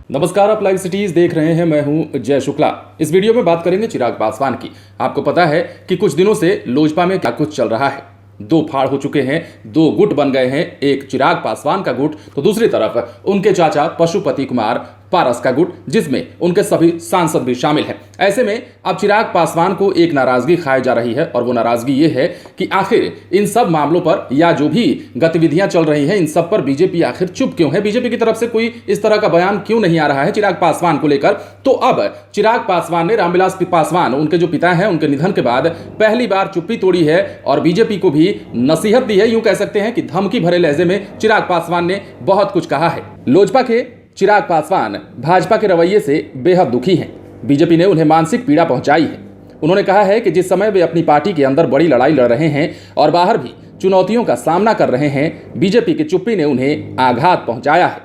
नमस्कार, आप live cities देख रहे हैं। मैं हूं जय शुक्ला। इस वीडियो में बात करेंगे चिराग पासवान की। आपको पता है कि कुछ दिनों से लोजपा में क्या कुछ चल रहा है। दो फाड़ हो चुके हैं, दो गुट बन गए हैं। एक चिराग पासवान का गुट तो दूसरी तरफ उनके चाचा पशुपति कुमार पारस का गुट, जिसमें उनके सभी सांसद भी शामिल हैं। ऐसे में अब चिराग पासवान को एक नाराजगी खाई जा रही है और वो नाराजगी ये है कि आखिर इन सब मामलों पर या जो भी गतिविधियां चल रही हैं इन सब पर बीजेपी आखिर चुप क्यों है। बीजेपी की तरफ से कोई इस तरह का बयान क्यों नहीं आ रहा है चिराग पासवान को लेकर। तो अब चिराग पासवान ने रामविलास पासवान, उनके जो पिता हैं, उनके निधन के बाद पहली बार चुप्पी तोड़ी है और बीजेपी को भी नसीहत दी है। यूं कह सकते हैं कि धमकी भरे लहजे में चिराग पासवान ने बहुत कुछ कहा है। लोजपा के चिराग पासवान भाजपा के रवैये से बेहद दुखी हैं। बीजेपी ने उन्हें मानसिक पीड़ा पहुंचाई है। उन्होंने कहा है कि जिस समय वे अपनी पार्टी के अंदर बड़ी लड़ाई लड़ रहे हैं और बाहर भी चुनौतियों का सामना कर रहे हैं, बीजेपी की चुप्पी ने उन्हें आघात पहुंचाया है।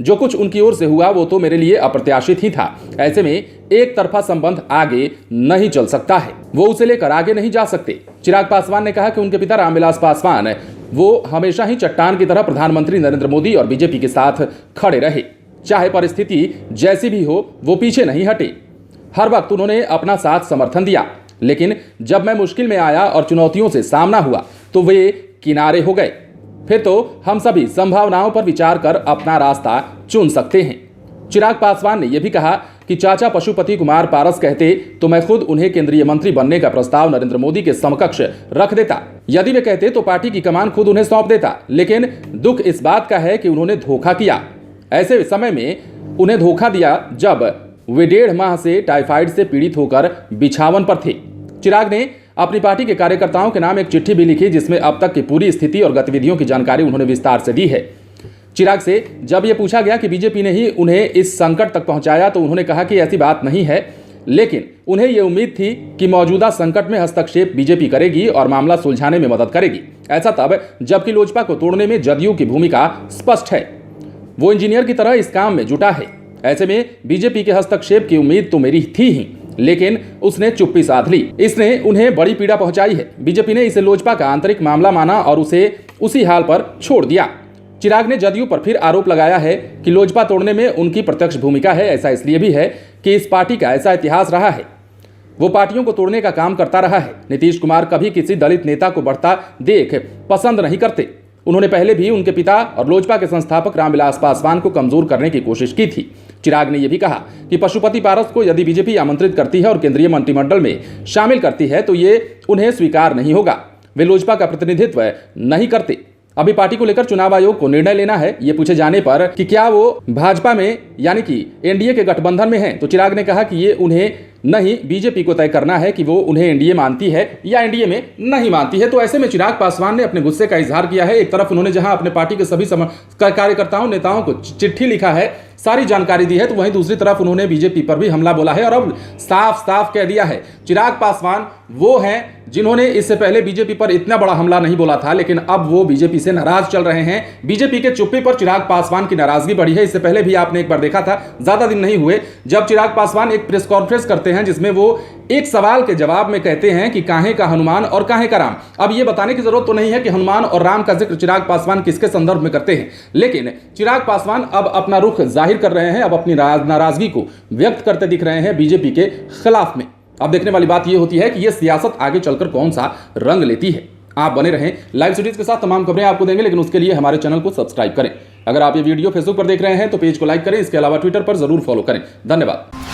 जो कुछ उनकी ओर से हुआ वो तो मेरे लिए अप्रत्याशित ही था। ऐसे में एक तरफा संबंध आगे नहीं चल सकता है, वो उसे लेकर आगे नहीं जा सकते। चिराग पासवान ने कहा कि उनके पिता रामविलास पासवान वो हमेशा ही चट्टान की तरह प्रधानमंत्री नरेंद्र मोदी और बीजेपी के साथ खड़े रहे। चाहे परिस्थिति जैसी भी हो, वो पीछे नहीं हटे। हर वक्त उन्होंने अपना साथ समर्थन दिया, लेकिन जब मैं मुश्किल में आया और चुनौतियों से सामना हुआ तो वे किनारे हो गए। फिर तो हम सभी संभावनाओं पर विचार कर अपना रास्ता चुन सकते हैं। चिराग पासवान ने यह भी कहा कि चाचा पशुपति कुमार पारस कहते तो मैं खुद उन्हें केंद्रीय मंत्री बनने का प्रस्ताव नरेंद्र मोदी के समकक्ष रख देता। यदि वे कहते तो पार्टी की कमान खुद उन्हें सौंप देता। लेकिन दुख इस बात का है कि उन्होंने धोखा किया। ऐसे समय में उन्हें धोखा दिया जब वे 1.5 माह से टाइफाइड से पीड़ित होकर बिछावन पर थे। चिराग ने अपनी पार्टी के कार्यकर्ताओं के नाम एक चिट्ठी भी लिखी, जिसमें अब तक की पूरी स्थिति और गतिविधियों की जानकारी उन्होंने विस्तार से दी है। चिराग से जब यह पूछा गया कि बीजेपी ने ही उन्हें इस संकट तक पहुंचाया तो उन्होंने कहा कि ऐसी बात नहीं है, लेकिन उन्हें यह उम्मीद थी कि मौजूदा संकट में हस्तक्षेप बीजेपी करेगी और मामला सुलझाने में मदद करेगी। ऐसा तब जबकि लोजपा को तोड़ने में जदयू की भूमिका स्पष्ट है। वो इंजीनियर की तरह इस काम में जुटा है। ऐसे में बीजेपी के हस्तक्षेप की उम्मीद तो मेरी थी ही, लेकिन उसने चुप्पी साध ली। इसने उन्हें बड़ी पीड़ा पहुंचाई है। बीजेपी ने इसे लोजपा का आंतरिक मामला माना और उसे उसी हाल पर छोड़ दिया। चिराग ने जदयू पर फिर आरोप लगाया है कि लोजपा तोड़ने में उनकी प्रत्यक्ष भूमिका है। ऐसा इसलिए भी है कि इस पार्टी का ऐसा इतिहास रहा है, वो पार्टियों को तोड़ने का काम करता रहा है। नीतीश कुमार कभी किसी दलित नेता को बढ़ता देख पसंद नहीं करते। उन्होंने पहले भी उनके पिता और लोजपा के संस्थापक रामविलास पासवान को कमजोर करने की कोशिश की थी। चिराग ने यह भी कहा कि पशुपति पारस को यदि बीजेपी आमंत्रित करती है और केंद्रीय मंत्रिमंडल में शामिल करती है तो ये उन्हें स्वीकार नहीं होगा। वे लोजपा का प्रतिनिधित्व नहीं करते। अभी पार्टी को लेकर चुनाव आयोग को निर्णय लेना है। ये पूछे जाने पर कि क्या वो भाजपा में यानी कि एनडीए के गठबंधन में हैं, तो चिराग ने कहा कि ये उन्हें नहीं, बीजेपी को तय करना है कि वो उन्हें एनडीए मानती है या एनडीए में नहीं मानती है। तो ऐसे में चिराग पासवान ने अपने गुस्से का इजहार किया है। एक तरफ उन्होंने जहां अपने पार्टी के सभी कार्यकर्ताओं नेताओं को चिट्ठी लिखा है, सारी जानकारी दी है, तो वहीं दूसरी तरफ उन्होंने बीजेपी पर भी हमला बोला है और अब साफ साफ कह दिया है चिराग पासवान वो हैं जिन्होंने इससे पहले बीजेपी पर इतना बड़ा हमला नहीं बोला था, लेकिन अब वो बीजेपी से नाराज चल रहे हैं। बीजेपी के चुप्पी पर चिराग पासवान की नाराजगी बढ़ी है। इससे पहले भी आपने एक बार देखा था, ज्यादा दिन नहीं हुए, जब चिराग पासवान एक प्रेस कॉन्फ्रेंस करते हैं जिसमें वो एक सवाल के जवाब में कहते हैं कि काहे का हनुमान और काहे का राम। अब ये बताने की जरूरत तो नहीं है कि हनुमान और राम का जिक्र चिराग पासवान किसके संदर्भ में करते हैं, लेकिन चिराग पासवान अब अपना रुख जाहिर कर रहे हैं, अब अपनी नाराजगी को व्यक्त करते दिख रहे हैं बीजेपी के खिलाफ में। अब देखने वाली बात यह होती है कि यह सियासत आगे चलकर कौन सा रंग लेती है। आप बने रहें लाइव सिटीज के साथ, तमाम खबरें आपको देंगे, लेकिन उसके लिए हमारे चैनल को सब्सक्राइब करें। अगर आप ये वीडियो फेसबुक पर देख रहे हैं तो पेज को लाइक करें, इसके अलावा ट्विटर पर जरूर फॉलो करें। धन्यवाद।